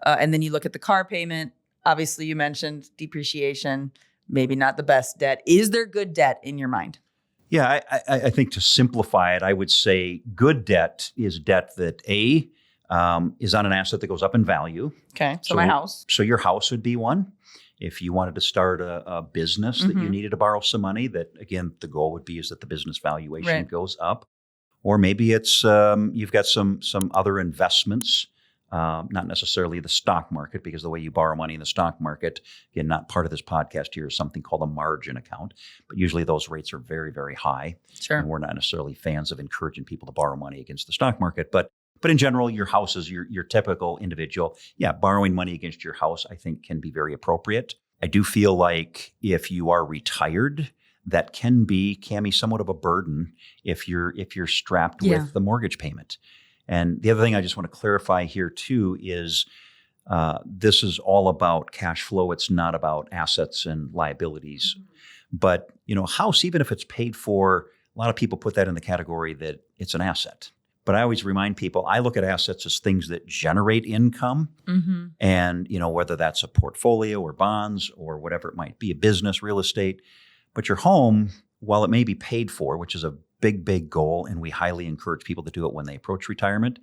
And then you look at the car payment. Obviously, you mentioned depreciation, maybe not the best debt. Is there good debt in your mind? Yeah, I think to simplify it, I would say good debt is debt that is on an asset that goes up in value. Okay, so my house. So your house would be one. If you wanted to start a business that you needed to borrow some money, that again, the goal would be is that the business valuation goes up. Or maybe it's you've got some other investments, not necessarily the stock market, because the way you borrow money in the stock market, again, not part of this podcast here, is something called a margin account. But usually those rates are very, very high. Sure. And we're not necessarily fans of encouraging people to borrow money against the stock market. But in general, your house is your typical individual. Yeah, borrowing money against your house, I think, can be very appropriate. I do feel like if you are retired, that can be, Kamie, somewhat of a burden if you're strapped with the mortgage payment. And the other thing I just want to clarify here too is this is all about cash flow. It's not about assets and liabilities. Mm-hmm. But, house, even if it's paid for, a lot of people put that in the category that it's an asset. But I always remind people, I look at assets as things that generate income. Mm-hmm. And, whether that's a portfolio or bonds or whatever it might be, a business, real estate. But your home, while it may be paid for, which is a big, big goal, and we highly encourage people to do it when they approach retirement,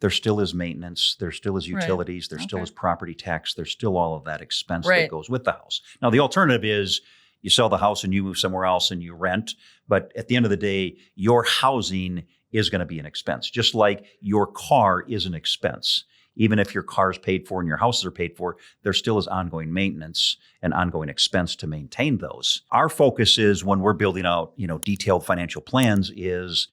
there still is maintenance, there still is utilities, there still is property tax, there's still all of that expense that goes with the house. Now, the alternative is you sell the house and you move somewhere else and you rent. But at the end of the day, your housing is going to be an expense, just like your car is an expense. Even if your car is paid for and your houses are paid for, there still is ongoing maintenance and ongoing expense to maintain those. Our focus is when we're building out, detailed financial plans is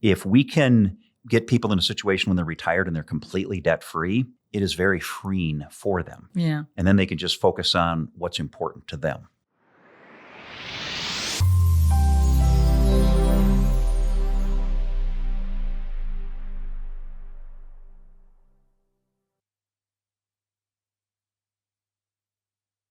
if we can get people in a situation when they're retired and they're completely debt-free, it is very freeing for them. Yeah. And then they can just focus on what's important to them.